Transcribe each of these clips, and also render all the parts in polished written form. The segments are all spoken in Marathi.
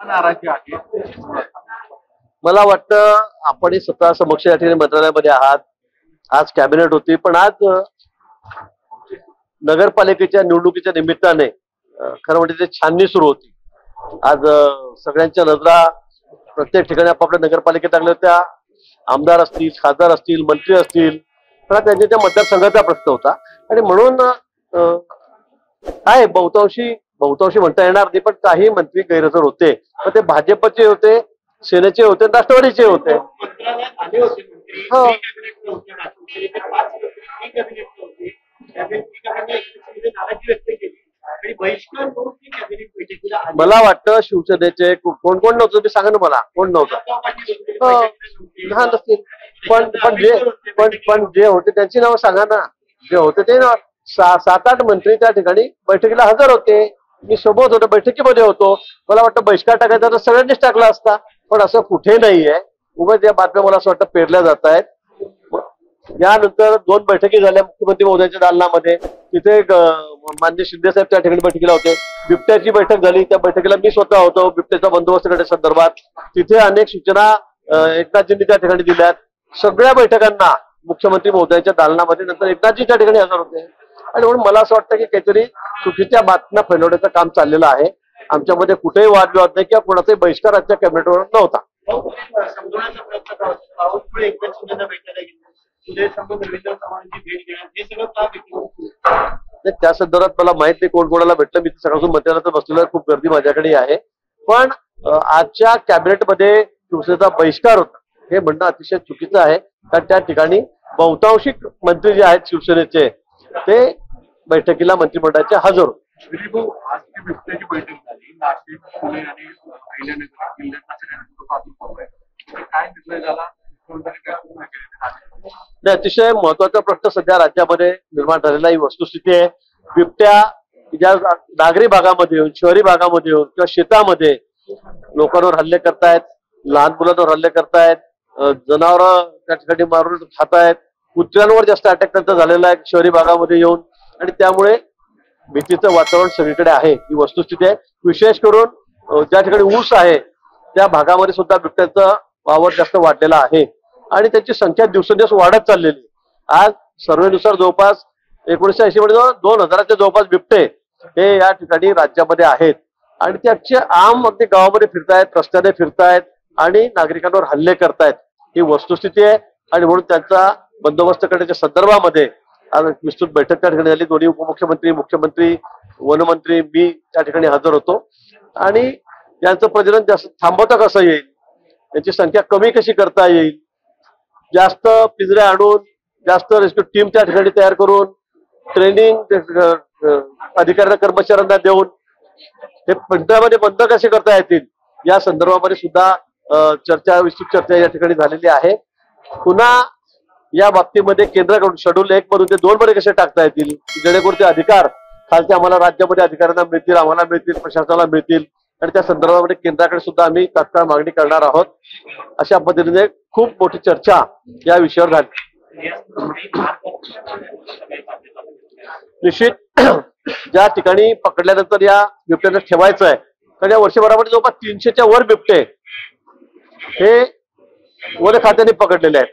नाराजी आहे? मला वाटतं आपण स्वतः समक्ष या ठिकाणी मंत्रालयामध्ये आहात. आज कॅबिनेट होती, पण आज नगरपालिकेच्या निवडणुकीच्या निमित्ताने खरं म्हणजे ते छाननी सुरू होती. आज सगळ्यांच्या नजरा प्रत्येक ठिकाणी आपापल्या नगरपालिकेत लागल्या होत्या. आमदार असतील, खासदार असतील, मंत्री असतील, पण त्यांच्या त्या मतदारसंघाचा प्रश्न होता आणि म्हणून काय बहुतांशी म्हणता येणार नाही, पण काही मंत्री गैरहजर होते. पण ते भाजपचे होते, सेनेचे होते, राष्ट्रवादीचे होते. हो. मला वाटतं शिवसेनेचे कोण कोण नव्हतं ते सांगा ना मला, कोण नव्हतं. लहान असतील पण जे होते त्यांची नावं सांगा ना. जे होते ते 7-8 मंत्री त्या ठिकाणी बैठकीला हजर होते. मी सोबत होतो, बैठकीमध्ये होतो. मला वाटतं बहिष्कार टाकायचा तर सगळ्यांनीच टाकला असता, पण असं कुठे नाहीये. उगाच या बातम्या मला असं वाटतं पेरल्या जात आहेत. यानंतर 2 बैठकी झाल्या मुख्यमंत्री महोदयांच्या दालनामध्ये. तिथे माननीय शिंदे साहेब त्या ठिकाणी बैठकीला होते. बिबट्याची बैठक झाली, त्या बैठकीला मी स्वतः होतो बिबट्याचा बंदोबस्त करण्याच्या संदर्भात. तिथे अनेक सूचना एकनाथजींनी त्या ठिकाणी दिल्यात. सगळ्या बैठकांना मुख्यमंत्री महोदयांच्या दालनामध्ये नंतर एकनाथजी त्या ठिकाणी हजर होते. आणि म्हणून मला असं वाटतं की काहीतरी चुकीच्या बातम्या फैलवण्याचं काम चाललेलं आहे. आमच्यामध्ये कुठेही वादविवाद नाही किंवा कोणाचाही बहिष्कार आजच्या कॅबिनेटवर नव्हता. त्या संदर्भात मला माहित नाही कोण कोणाला भेटलं. मी सकाळपासून मंत्र्याला बसलेलं, खूप गर्दी माझ्याकडे आहे. पण आजच्या कॅबिनेटमध्ये शिवसेनेचा बहिष्कार होता हे म्हणणं अतिशय चुकीचं आहे. कारण त्या ठिकाणी बहुतांशी मंत्री जे आहेत शिवसेनेचे ते बैठकीला मंत्रिमंडळाचे हजर होते. बिबट्याची बैठक झाली नाशिक, पुणे आणि अहिल्यानगर जिल्ह्यात काय निर्णय झाला? अतिशय महत्वाचा प्रश्न सध्या राज्यामध्ये निर्माण झालेला ही वस्तुस्थिती आहे. बिबट्या ज्या नागरी भागामध्ये येऊन, शहरी भागामध्ये येऊन किंवा शेतामध्ये लोकांवर हल्ले करतायत, लहान मुलांवर हल्ले करतायत, जनावर त्या ठिकाणी मारून खातायत, कुत्र्यांवर जास्त अटॅक त्यांचा झालेला आहे शहरी भागामध्ये येऊन. आणि त्यामुळे भीतीचं वातावरण सगळीकडे आहे, ही वस्तुस्थिती आहे. विशेष करून ज्या ठिकाणी ऊस आहे त्या भागामध्ये सुद्धा बिबट्याचा वावर जास्त वाढलेला आहे आणि त्याची संख्या दिवसेंदिवस वाढत चाललेली. आज सर्वेनुसार जवळपास 1980 मध्ये 2000च्या जवळपास बिबटे हे या ठिकाणी राज्यामध्ये आहेत आणि ते अक्षय आम अगदी गावामध्ये फिरतायत, रस्त्याने फिरतायत आणि नागरिकांवर हल्ले करतायत. ही वस्तुस्थिती आहे आणि म्हणून त्यांचा बंदोबस्त करण्याच्या संदर्भामध्ये आज विस्तृत बैठक त्या ठिकाणी झाली. दोन्ही उपमुख्यमंत्री, मुख्यमंत्री, वनमंत्री, मी त्या ठिकाणी हजर होतो. आणि यांचं प्रजनन जास्त थांबवता कसं येईल, यांची संख्या कमी कशी करता येईल, जास्त पिंजरे आणून जास्त रेस्क्यू टीम त्या ठिकाणी तयार करून ट्रेनिंग अधिकारी कर्मचाऱ्यांना देऊन हे पिंजऱ्यामध्ये बंद कसे करता येतील या संदर्भामध्ये सुद्धा विस्तृत चर्चा या ठिकाणी झालेली आहे. पुन्हा या बाबतीमध्ये केंद्राकडून शेड्यूल 1 मधून ते 2 मध्ये कसे टाकता येतील जेणेकरून ते अधिकार खालचे आम्हाला राज्यामध्ये अधिकाऱ्यांना मिळतील, आम्हाला मिळतील, प्रशासनाला मिळतील आणि त्या संदर्भामध्ये केंद्राकडे सुद्धा आम्ही तात्काळ मागणी करणार आहोत. अशा पद्धतीने खूप मोठी चर्चा या विषयावर झाली. निश्चित ज्या ठिकाणी पकडल्यानंतर या बिबट्याला ठेवायचं आहे तर या वर्षभरामध्ये जवळपास 300च्या वर बिबटे हे वन खात्याने पकडलेले आहेत.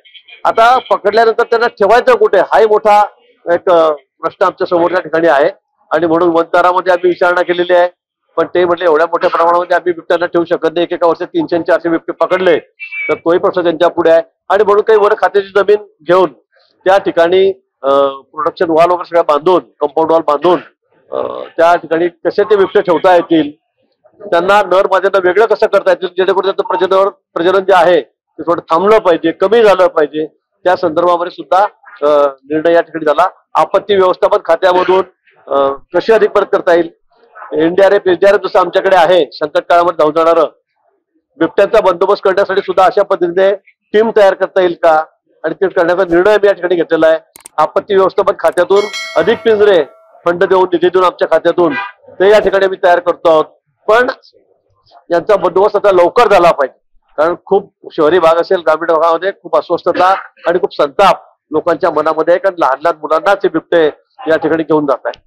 आता पकडल्यानंतर त्यांना ठेवायचं कुठे हाही मोठा एक प्रश्न आमच्या समोरच्या ठिकाणी आहे आणि म्हणून वनतारामध्ये आम्ही विचारणा केलेली आहे. पण ते म्हटले एवढ्या मोठ्या प्रमाणामध्ये आम्ही बिबट्यांना ठेवू शकत नाही. एका वर्षात 300-400 बिबटे पकडले तर तोही प्रश्न त्यांच्या पुढे आहे. आणि म्हणून काही वन खात्याची जमीन घेऊन त्या ठिकाणी प्रोडक्शन वॉल वगैरे सगळं बांधून, कंपाऊंड वॉल बांधून त्या ठिकाणी कसे ते बिबटे ठेवता येतील, त्यांना नर माद्यांना वेगळं कसं करता येतील जेणेकरून त्याचं प्रजनन जे आहे ते थोडं थांबलं पाहिजे, कमी झालं पाहिजे, त्या संदर्भामध्ये सुद्धा निर्णय या ठिकाणी झाला. आपत्ती व्यवस्थापन खात्यामधून कशी अधिक परत करता येईल, NDRF, SDRF जसं आमच्याकडे आहे संकट काळामध्ये धावून जाणारं, बिबट्यांचा बंदोबस्त करण्यासाठी सुद्धा अशा पद्धतीने टीम तयार करता येईल का आणि ते करण्याचा निर्णय मी या ठिकाणी घेतलेला आहे. आपत्ती व्यवस्थापन खात्यातून अधिक पिंजरे फंड देऊन, निधी देऊन आमच्या खात्यातून ते या ठिकाणी आम्ही तयार करतो आहोत. पण यांचा बंदोबस्त आता लवकर झाला पाहिजे कारण खूप शहरी भाग असेल, ग्रामीण भागामध्ये खूप अस्वस्थता आणि खूप संताप लोकांच्या मनामध्ये आहे कारण लहान लहान मुलांनाच हे बिबटे या ठिकाणी घेऊन जात आहे.